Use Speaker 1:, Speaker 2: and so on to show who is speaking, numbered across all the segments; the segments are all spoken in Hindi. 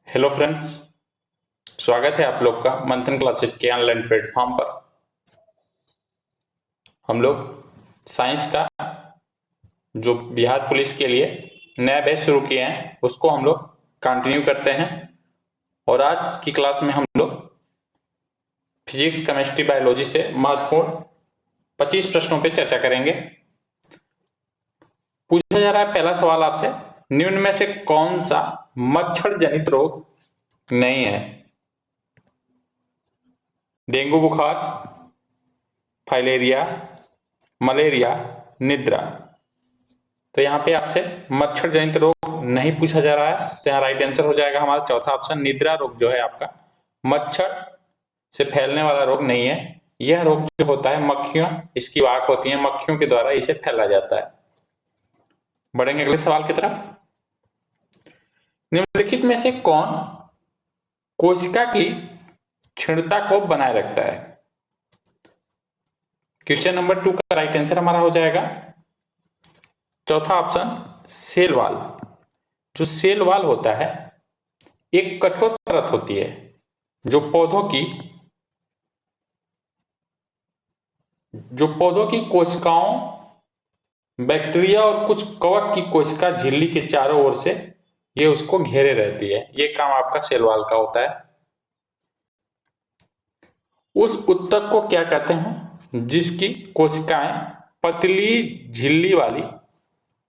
Speaker 1: हेलो फ्रेंड्स, स्वागत है आप लोग का मंथन क्लासेस के ऑनलाइन प्लेटफॉर्म पर। हम लोग साइंस का जो बिहार पुलिस के लिए नया बैच शुरू किए हैं उसको हम लोग कंटिन्यू करते हैं। और आज की क्लास में हम लोग फिजिक्स, केमिस्ट्री, बायोलॉजी से महत्वपूर्ण 25 प्रश्नों पर चर्चा करेंगे। पूछा जा रहा है पहला सवाल आपसे, निम्न में से कौन सा मच्छर जनित रोग नहीं है? डेंगू बुखार, फाइलेरिया, मलेरिया, निद्रा। तो यहाँ पे आपसे मच्छर जनित रोग नहीं पूछा जा रहा है, तो यहाँ राइट आंसर हो जाएगा हमारा चौथा ऑप्शन। निद्रा रोग जो है आपका मच्छर से फैलने वाला रोग नहीं है। यह रोग जो होता है मक्खियों, इसकी वाहक होती है, मक्खियों के द्वारा इसे फैला जाता है। बढ़ेंगे अगले सवाल की तरफ। निम्नलिखित में से कौन कोशिका की क्षीणता को बनाए रखता है? क्वेश्चन नंबर 2 का राइट आंसर हमारा हो जाएगा चौथा ऑप्शन, सेल वॉल। जो सेल वॉल होता है एक कठोर परत होती है जो पौधों की कोशिकाओं, बैक्टीरिया और कुछ कवक की कोशिका झिल्ली के चारों ओर से ये उसको घेरे रहती है। ये काम आपका सेल वॉल का होता है। उस ऊतक को क्या कहते हैं जिसकी कोशिकाएं पतली झिल्ली वाली,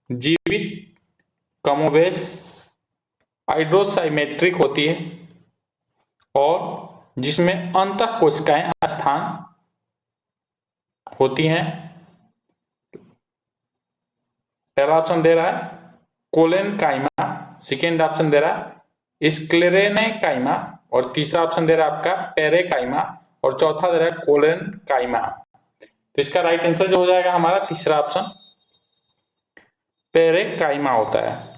Speaker 1: जीवित, कमोबेश हाइड्रोसाइमेट्रिक होती है और जिसमें अंतः कोशिकाएं स्थान होती हैं? पहला ऑप्शन दे रहा है कोलेनकाइमा, सेकेंड ऑप्शन दे रहा है स्क्लेरेनेकाइमा और तीसरा ऑप्शन दे रहा है आपका पेरेकाइमा और चौथा दे रहा है कोलेनकाइमा। तो इसका राइट आंसर जो हो जाएगा हमारा तीसरा ऑप्शन पेरेकाइमा होता है।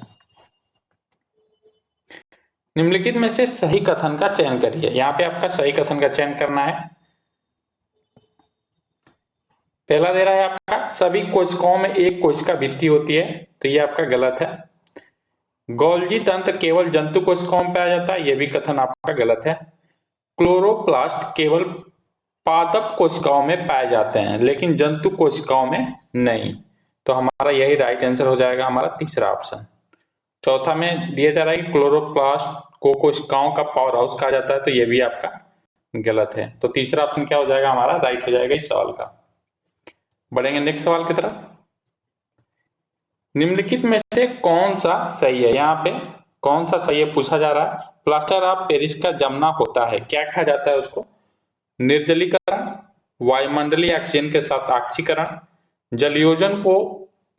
Speaker 1: निम्नलिखित में से सही कथन का चयन करिए। यहाँ पे आपका सही कथन का चयन करना है। पहला दे रहा है आपका सभी कोशिकाओं में एक कोशिका भित्ति होती है, तो ये आपका गलत है। गोल्जी तंत्र केवल जंतु कोशिकाओं में पाया जाता है, यह भी कथन आपका गलत है। क्लोरोप्लास्ट केवल पादप कोशिकाओं में पाए जाते हैं लेकिन जंतु कोशिकाओं में नहीं। तो हमारा यही राइट आंसर हो जाएगा हमारा तीसरा ऑप्शन। चौथा में दिया जा रहा है कि क्लोरोप्लास्ट को कोशिकाओं का पावर हाउस कहा जाता है, तो यह भी आपका गलत है। तो तीसरा ऑप्शन क्या हो जाएगा हमारा राइट हो जाएगा इस सवाल का। बढ़ेंगे नेक्स्ट सवाल की तरफ। निम्नलिखित में से कौन सा सही है? यहाँ पे कौन सा सही है पूछा जा रहा है। प्लास्टर ऑफ पेरिस का जमना होता है, क्या कहा जाता है उसको? निर्जलीकरण, वायुमंडलीय ऑक्सीजन के साथ ऑक्सीकरण, जलयोजन को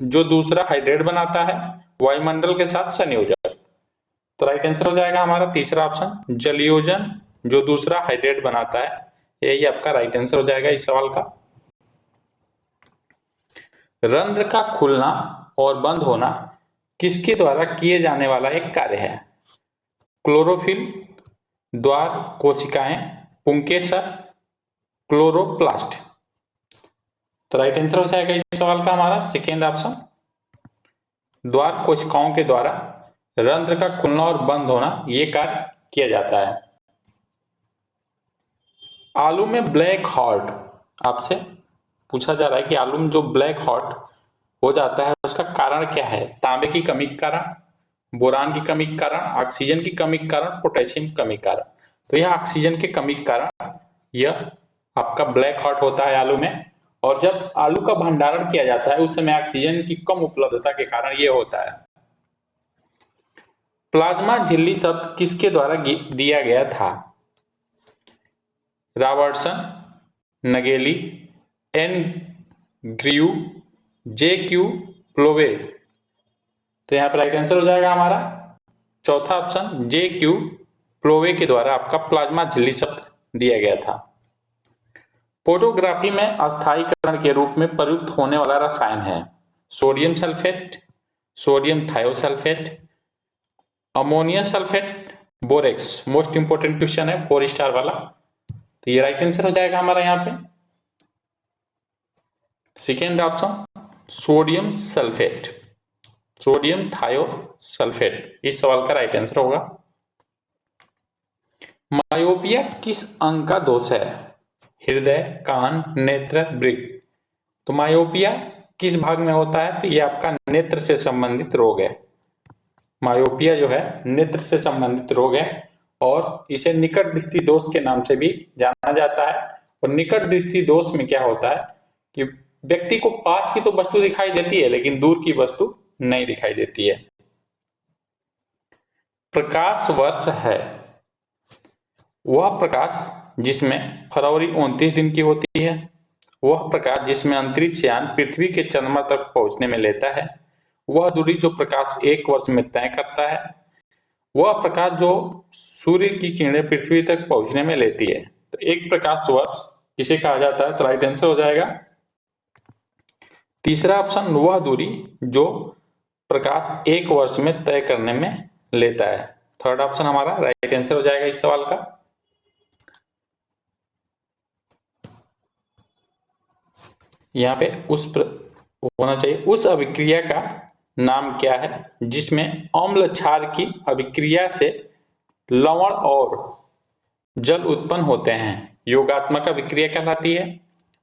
Speaker 1: जो दूसरा हाइड्रेट बनाता है, वायुमंडल के साथ संयोजन। तो राइट आंसर हो जाएगा हमारा तीसरा ऑप्शन, जलयोजन जो दूसरा हाइड्रेट बनाता है। यही आपका राइट आंसर हो जाएगा इस सवाल का। रंध्र का खुलना और बंद होना किसके द्वारा किए जाने वाला एक कार्य है? क्लोरोफिल, द्वार कोशिकाएं, पुंकेसर, क्लोरोप्लास्ट। तो राइट आंसर हो जाएगा इस सवाल का हमारा सेकेंड ऑप्शन, द्वार कोशिकाओं के द्वारा रंध्र का खुलना और बंद होना ये कार्य किया जाता है। आलू में ब्लैक हॉट आपसे पूछा जा रहा है कि आलू में जो ब्लैक हॉट हो जाता है उसका कारण क्या है? तांबे की कमी के कारण, बोरान की कमी के कारण, ऑक्सीजन की कमी के कारण, पोटेशियम की कमी के कारण। तो यह ऑक्सीजन की कमी के कारण यह आपका ब्लैक हॉट होता है आलू में। और जब आलू का भंडारण किया जाता है उस समय ऑक्सीजन की कम उपलब्धता के कारण यह होता है। प्लाज्मा झिल्ली शब्द किसके द्वारा दिया गया था? रॉबर्टसन, नगेली, एन ग्रीव, जे क्यू प्लोवे। तो यहाँ पर राइट आंसर हो जाएगा हमारा चौथा ऑप्शन, जे क्यू प्लोवे के द्वारा आपका प्लाज्मा झिल्ली शब्द दिया गया था। फोटोग्राफी में अस्थायीकरण के रूप में प्रयुक्त होने वाला रसायन है sodium sulphate, sodium thiosulphate, ammonium sulphate, borax. Most important question है 4 स्टार वाला। तो ये राइट आंसर हो जाएगा हमारा यहाँ पे second option, sodium sulphate, sodium thiosulphate इस सवाल का राइट आंसर होगा। मायोपिया किस अंग का दोष है? हृदय, कान, नेत्र, वृक्क। तो मायोपिया किस भाग में होता है? तो ये आपका नेत्र से संबंधित रोग है। मायोपिया जो है नेत्र से संबंधित रोग है और इसे निकट दृष्टि दोष के नाम से भी जाना जाता है। और निकट दृष्टि दोष में क्या होता है कि व्यक्ति को पास की तो वस्तु दिखाई देती है लेकिन दूर की वस्तु नहीं दिखाई देती है। प्रकाश वर्ष है वह प्रकाश जिसमें फरवरी 29 दिन की होती है, वह प्रकाश जिसमें अंतरिक्ष यान पृथ्वी के चंद्रमा तक पहुंचने में लेता है, वह दूरी जो प्रकाश 1 वर्ष में तय करता है, वह प्रकाश जो सूर्य की किरणें पृथ्वी तक पहुंचने में लेती है। तो एक प्रकाश वर्ष किसे कहा जाता है? तो राइट आंसर हो जाएगा तीसरा ऑप्शन, वह दूरी जो प्रकाश 1 वर्ष में तय करने में लेता है। थर्ड ऑप्शन हमारा राइट आंसर हो जाएगा इस सवाल का। यहाँ पे होना चाहिए उस अभिक्रिया का नाम क्या है जिसमें अम्ल क्षार की अभिक्रिया से लवण और जल उत्पन्न होते हैं? योगात्मक अभिक्रिया कहलाती है,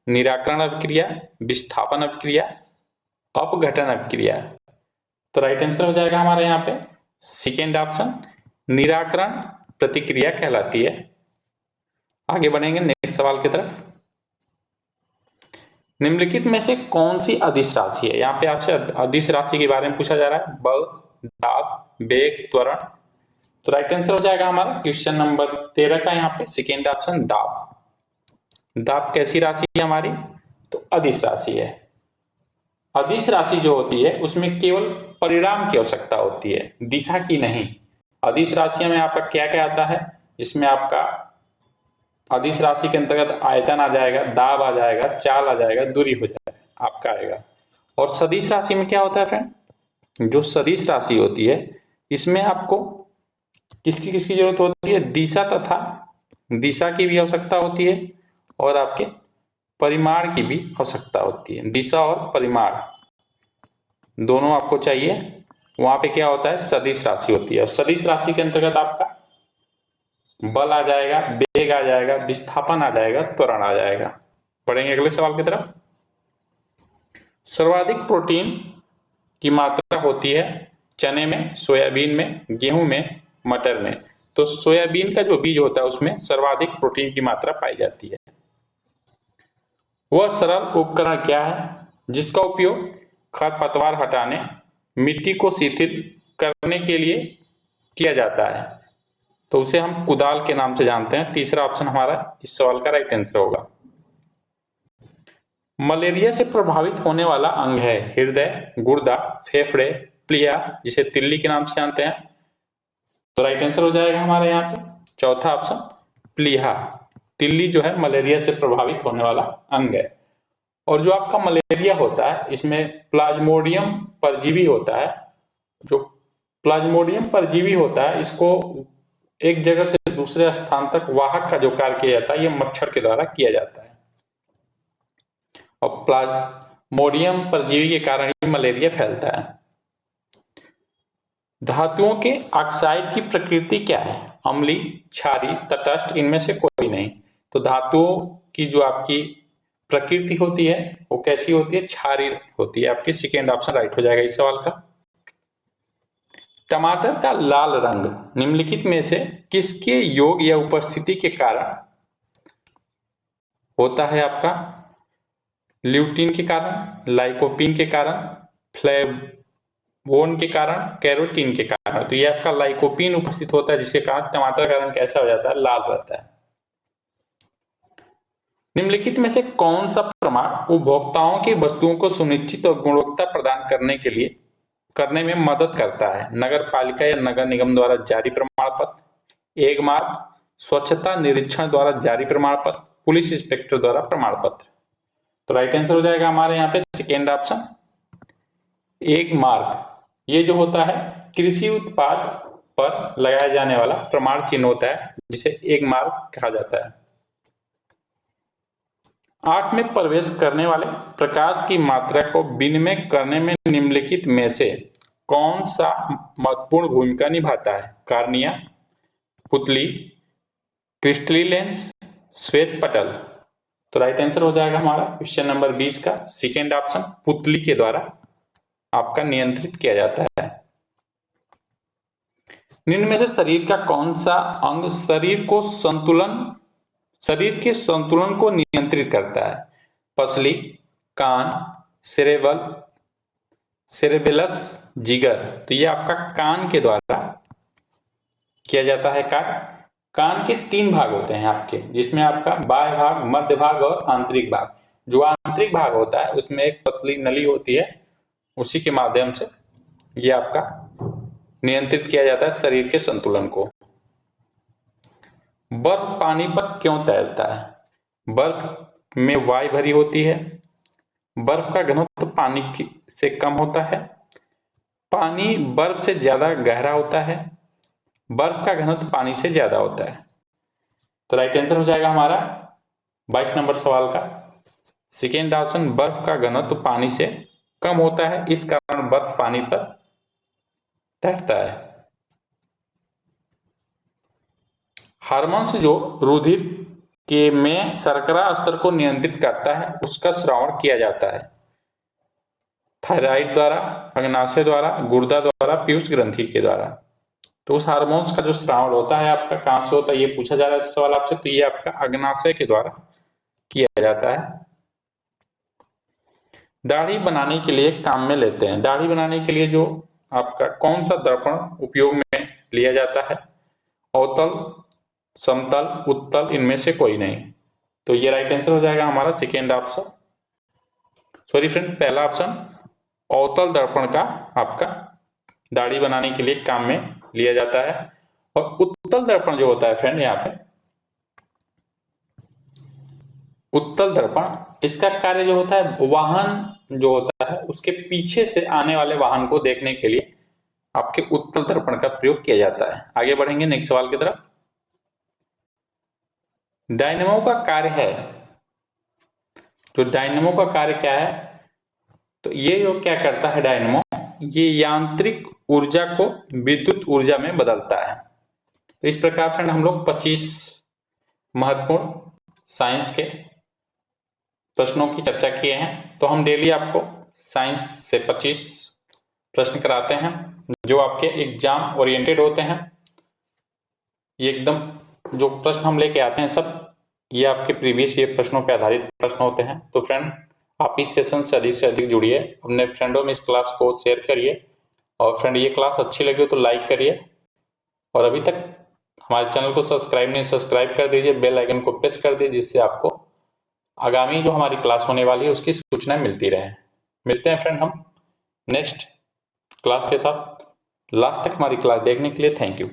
Speaker 1: निराकरण अभिक्रिया, विस्थापन अभिक्रिया, अपघटन अभिक्रिया। तो राइट आंसर हो जाएगा हमारे यहाँ पे सेकेंड ऑप्शन, निराकरण प्रतिक्रिया कहलाती है। आगे बढ़ेंगे नेक्स्ट सवाल की तरफ। निम्नलिखित में से कौन सी अदिश राशि है? यहाँ पे आपसे अदिश राशि के बारे में पूछा जा रहा है, बल, दाब, वेग, त्वरण। तो राइट आंसर हो जाएगा हमारा क्वेश्चन नंबर 13 का यहाँ पे सेकेंड ऑप्शन, दाब। दाब कैसी राशि है हमारी? तो अदिश राशि है। अदिश राशि जो होती है उसमें केवल परिणाम की आवश्यकता होती है, दिशा की नहीं। अदिश राशियों में आपका क्या क्या आता है? जिसमें आपका अदिश राशि के अंतर्गत आयतन आ जाएगा, दाब आ जाएगा, चाल आ जाएगा, दूरी हो जाएगा आपका आएगा। और सदिश राशि में क्या होता है फ्रेंड? जो सदिश राशि होती है इसमें आपको किसकी किसकी जरूरत होती है? दिशा तथा दिशा की भी आवश्यकता होती है और आपके परिमाण की भी आवश्यकता होती है। दिशा और परिमाण दोनों आपको चाहिए। वहां पे क्या होता है? सदिश राशि होती है। सदिश राशि के अंतर्गत आपका बल आ जाएगा, वेग आ जाएगा, विस्थापन आ जाएगा, त्वरण आ जाएगा। पढ़ेंगे अगले सवाल की तरफ। सर्वाधिक प्रोटीन की मात्रा होती है चने में, सोयाबीन में, गेहूं में, मटर में। तो सोयाबीन का जो बीज होता है उसमें सर्वाधिक प्रोटीन की मात्रा पाई जाती है। वह सरल उपकरण क्या है जिसका उपयोग खरपतवार हटाने, मिट्टी को शिथिल करने के लिए किया जाता है? तो उसे हम कुदाल के नाम से जानते हैं। तीसरा ऑप्शन हमारा इस सवाल का राइट आंसर होगा। मलेरिया से प्रभावित होने वाला अंग है हृदय, गुर्दा, फेफड़े, प्लिया जिसे तिल्ली के नाम से जानते हैं। तो राइट आंसर हो जाएगा हमारे यहाँ पे चौथा ऑप्शन, प्लीहा। तिल्ली जो है मलेरिया से प्रभावित होने वाला अंग है। और जो आपका मलेरिया होता है इसमें प्लाज्मोडियम परजीवी होता है। जो प्लाज्मोडियम परजीवी होता है इसको एक जगह से दूसरे स्थान तक वाहक का जो कार्य किया जाता है ये मच्छर के द्वारा किया जाता है। और प्लाज्मोडियम परजीवी के कारण ही मलेरिया फैलता है। धातुओं के ऑक्साइड की प्रकृति क्या है? अम्लीय, क्षारीय, तटस्थ, इनमें से कोई नहीं। तो धातुओं की जो आपकी प्रकृति होती है वो कैसी होती है? क्षारीय होती है। आपकी सेकेंड ऑप्शन राइट हो जाएगा इस सवाल का। टमाटर का लाल रंग निम्नलिखित में से किसके योग या उपस्थिति के कारण होता है? आपका ल्यूटीन के कारण, लाइकोपीन के कारण, फ्लेवोन के कारण, कैरोटीन के कारण। तो ये आपका लाइकोपीन उपस्थित होता है जिसके कारण टमाटर का रंग कैसा हो जाता है? लाल रहता है। निम्नलिखित में से कौन सा प्रमाण उपभोक्ताओं की वस्तुओं को सुनिश्चित और गुणवत्ता प्रदान करने में मदद करता है? नगर पालिका या नगर निगम द्वारा जारी प्रमाण पत्र, एक मार्क, स्वच्छता निरीक्षण द्वारा जारी प्रमाण पत्र, पुलिस इंस्पेक्टर द्वारा प्रमाण पत्र। तो राइट आंसर हो जाएगा हमारे यहाँ पे सेकेंड ऑप्शन, एक मार्क। ये जो होता है कृषि उत्पाद पर लगाया जाने वाला प्रमाण चिन्ह होता है जिसे एक मार्क कहा जाता है। आंख में प्रवेश करने वाले प्रकाश की मात्रा को विनिमय करने में निम्नलिखित में से कौन सा महत्वपूर्ण भूमिका निभाता है? कार्निया, पुतली, क्रिस्टली लेंस, श्वेत पटल। तो राइट आंसर हो जाएगा हमारा क्वेश्चन नंबर 20 का सेकेंड ऑप्शन, पुतली के द्वारा आपका नियंत्रित किया जाता है। निम्न में से शरीर का कौन सा अंग शरीर के संतुलन को नियंत्रित करता है? पसली, कान, सेरेबेलस, जिगर। तो ये आपका कान के द्वारा किया जाता है कार्य। कान के 3 भाग होते हैं आपके, जिसमें आपका बाह्य भाग, मध्य भाग और आंतरिक भाग। जो आंतरिक भाग होता है उसमें एक पतली नली होती है, उसी के माध्यम से ये आपका नियंत्रित किया जाता है शरीर के संतुलन को। बर्फ पानी पर क्यों तैरता है? बर्फ में वायु भरी होती है, बर्फ का घनत्व पानी से कम होता है, पानी बर्फ से ज्यादा गहरा होता है, बर्फ का घनत्व पानी से ज्यादा होता है। तो राइट आंसर हो जाएगा हमारा 22 नंबर सवाल का सेकेंड ऑप्शन, बर्फ का घनत्व पानी से कम होता है, इस कारण बर्फ पानी पर तैरता है। हार्मोन्स जो रुधिर के में शर्करा स्तर को नियंत्रित करता है, उसका श्रवण किया जाता है थायराइड द्वारा, अग्नाशय द्वारा, गुर्दा द्वारा, पीयूष ग्रंथि के द्वारा। तो उस हार्मोन्स का जो श्रावण होता है आपका कहां से होता है, ये पूछा जा रहा है सवाल आपसे। तो ये आपका अग्नाशय के द्वारा किया जाता है। दाढ़ी बनाने के लिए काम में लेते हैं, दाढ़ी बनाने के लिए जो आपका कौन सा दर्पण उपयोग में लिया जाता है? अवतल, समतल, उत्तल, इनमें से कोई नहीं। तो ये राइट आंसर हो जाएगा हमारा सेकेंड ऑप्शन, सॉरी फ्रेंड, पहला ऑप्शन अवतल दर्पण का आपका दाढ़ी बनाने के लिए काम में लिया जाता है। और उत्तल दर्पण जो होता है फ्रेंड, यहाँ पे उत्तल दर्पण, इसका कार्य जो होता है, वाहन जो होता है उसके पीछे से आने वाले वाहन को देखने के लिए आपके उत्तल दर्पण का प्रयोग किया जाता है। आगे बढ़ेंगे नेक्स्ट सवाल की तरफ। डायनेमो का कार्य है, तो डायनेमो का कार्य क्या है? तो ये जो क्या करता है डायनेमो, ये यांत्रिक ऊर्जा को विद्युत ऊर्जा में बदलता है। तो इस प्रकार फ्रेंड हम लोग 25 महत्वपूर्ण साइंस के प्रश्नों की चर्चा किए हैं। तो हम डेली आपको साइंस से 25 प्रश्न कराते हैं, जो आपके एग्जाम ओरिएंटेड होते हैं। ये एकदम जो प्रश्न हम लेके आते हैं सब ये आपके प्रीवियस ईयर प्रश्नों पर आधारित प्रश्न होते हैं। तो फ्रेंड आप इस सेशन से अधिक जुड़िए, अपने फ्रेंडों में इस क्लास को शेयर करिए। और फ्रेंड ये क्लास अच्छी लगी हो तो लाइक करिए, और अभी तक हमारे चैनल को सब्सक्राइब कर दीजिए, बेल आइकन को प्रेस कर दीजिए, जिससे आपको आगामी जो हमारी क्लास होने वाली है उसकी सूचना मिलती रहे। मिलते हैं फ्रेंड हम नेक्स्ट क्लास के साथ। लास्ट तक हमारी क्लास देखने के लिए थैंक यू।